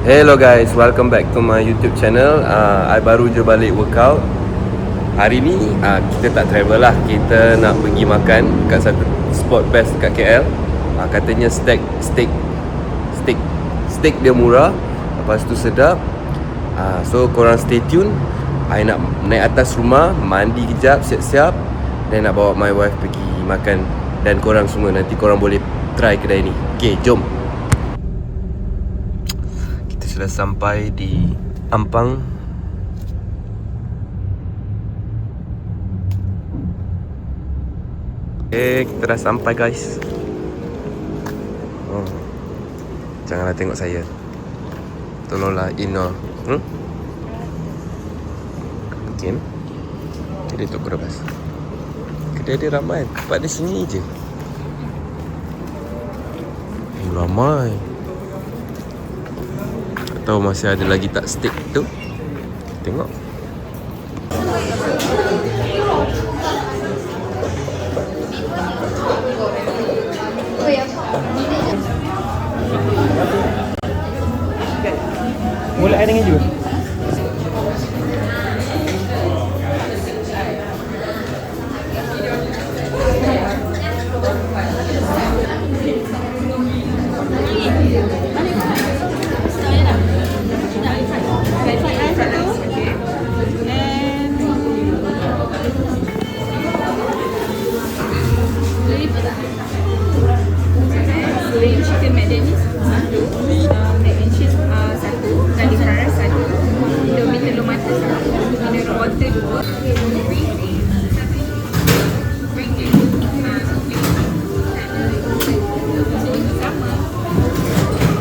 Hello guys, welcome back to my YouTube channel. I baru je balik workout. Hari ni kita tak travel lah. Kita nak pergi makan kat satu spot best kat KL. Katanya steak dia murah, lepas tu sedap. So korang stay tune. I nak naik atas rumah, mandi kejap, siap-siap, dan nak bawa my wife pergi makan. Dan korang semua nanti korang boleh try kedai ni. Okay, jom. Sudah sampai di Ampang. Kita dah sampai guys. Janganlah tengok saya. Tolonglah Ino. Mungkin kedai tu Kurabas. Kedai dia ramai. Tempat dia sini je. Ramai. Tahu masih ada lagi tak steak tu. Tengok. Mula air dengan juga. Chicken Medanis satu, mac and cheese satu, garlic fries satu, Indomie telur mata satu, mineral water dua,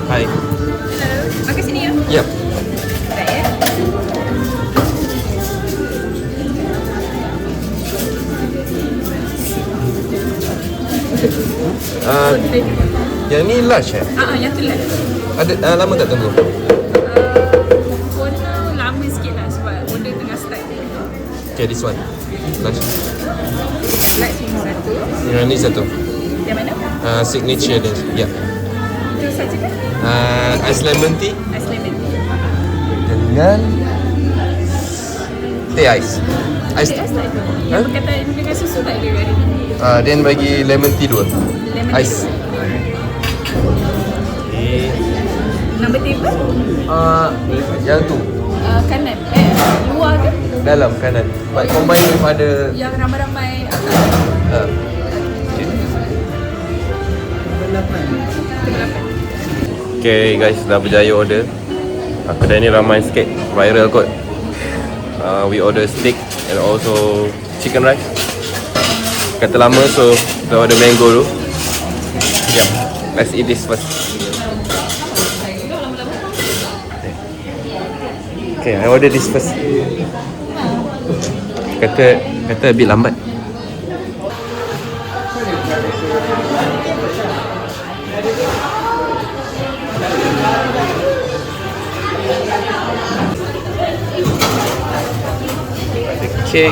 Hai. hello, makan sini ya? Yep. Tak ya? Yang ni large Yang tu lah. Ada lama tak tunggu? Order lama sikit lah sebab order tengah start. Okay, this one large. Large ini satu. Yang ni satu. Yang mana? Signature dia. Ya. Itu saja kan? Ice lemon tea Ice lemon. dengan teh ais. Ice Ice tak ada. Yang berkaitan dengan susu tak ada hari ni. then bagi lemon tea dua. Lemon Ice. Number table? Yang tu Kanan. Luar ke? dalam kanan. But combine with ada Yang ramai-ramai Okay guys, dah berjaya order. Kedai ni ramai sikit, viral kot. We order steak and also chicken rice. Kata lama, so kita order mango dulu. Yep, let's eat this first. Okay, I order this first. Kata a bit lambat. Okay.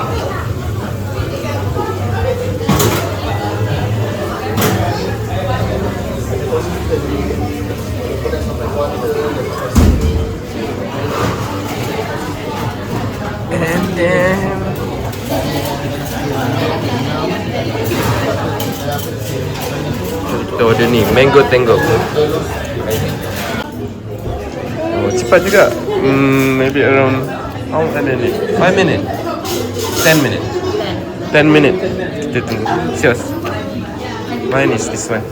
And then kita order ni mango tango. Cepat juga. Maybe around how many minutes? 5 minutes? 10 minutes? 10 minutes. Kita tunggu. Serious. Mine is this one.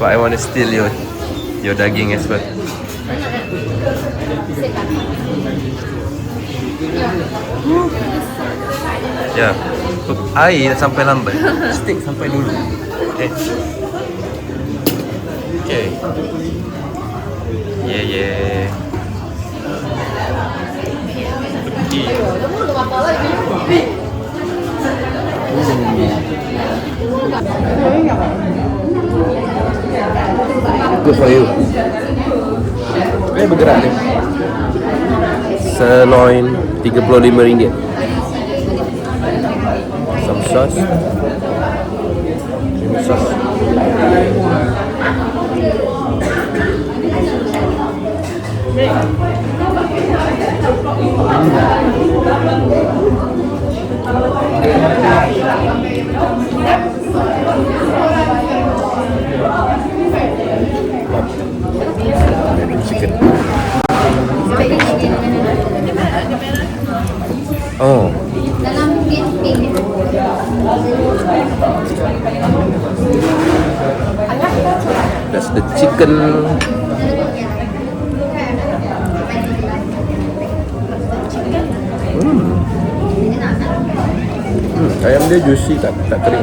But I want to steal your daging as well. Ya, air sampai lambat. Steak sampai dulu. Okay. Yeah. Good for you. Dia bergerak dia. Sirloin RM35. Some sauce. Creamy sauce. Chicken. Oh. That's the chicken. Ayam dia juicy, tak kering.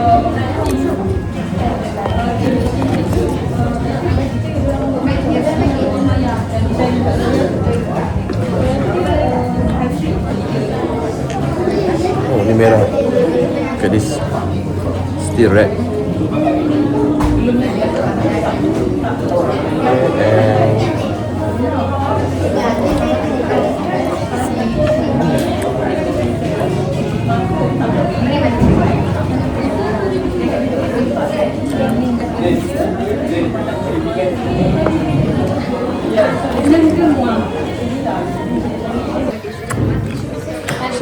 Oh, ni merah. Look at this. Still red.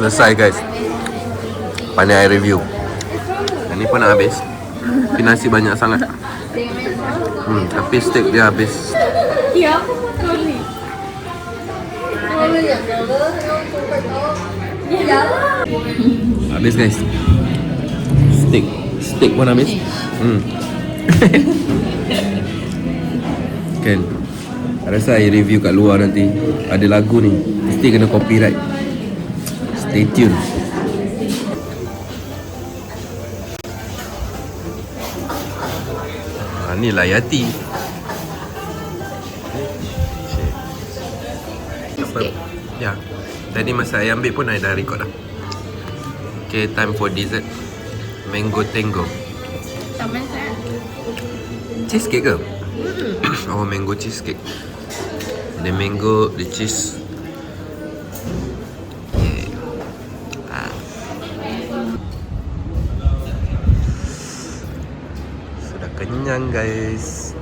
Selesai guys. Pandai I review. Ini pun nak habis. Tapi nasi banyak sangat. Tapi steak dia habis. Ya, aku makan ni. Habis guys. Steak pun habis. Kan. Rasa I review kat luar nanti ada lagu ni, mesti kena copyright. Stay tune. Ni lah Yati. Apa? Ya. Tadi masa I ambil pun I dah record dah. Okay, time for dessert. Mango Tango. Taman saya. Cheesecake ke? Oh, mango cheesecake. The mango, the cheese. Sudah kenyang guys.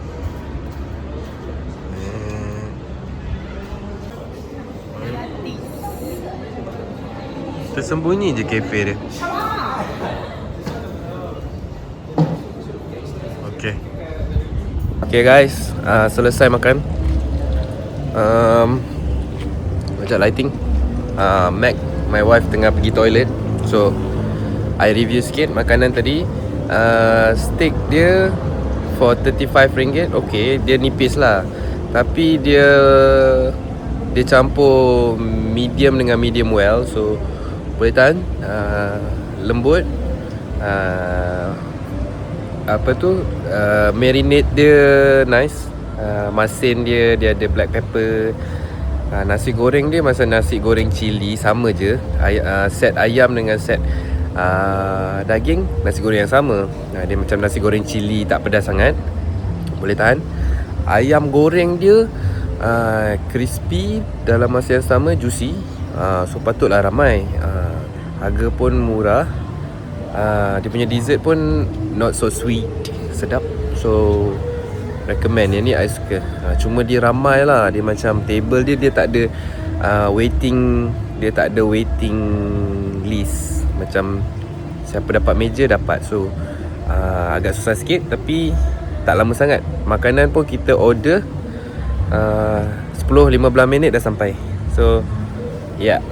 Tersembunyi je kafe dia. Okay guys, selesai makan. Macam lighting. Mac, my wife tengah pergi toilet. So I review sikit makanan tadi. Steak dia for RM35. Okay, dia nipis lah. Tapi dia campur medium dengan medium well. So boleh tahan. Lembut. Marinade dia nice. Masin dia ada black pepper. Nasi goreng dia macam nasi goreng cili, sama je. Set ayam dengan set daging, nasi goreng yang sama. Dia macam nasi goreng cili, tak pedas sangat, boleh tahan. Ayam goreng dia crispy, dalam masa yang sama juicy. So patutlah ramai. Harga pun murah. Dia punya dessert pun not so sweet, sedap. So recommend. Yang ni I suka. Cuma dia ramai lah. Dia macam table dia tak ada waiting. Dia tak ada waiting list. Macam siapa dapat meja dapat. So agak susah sikit. Tapi tak lama sangat. Makanan pun kita order 10-15 minit dah sampai. So yeah.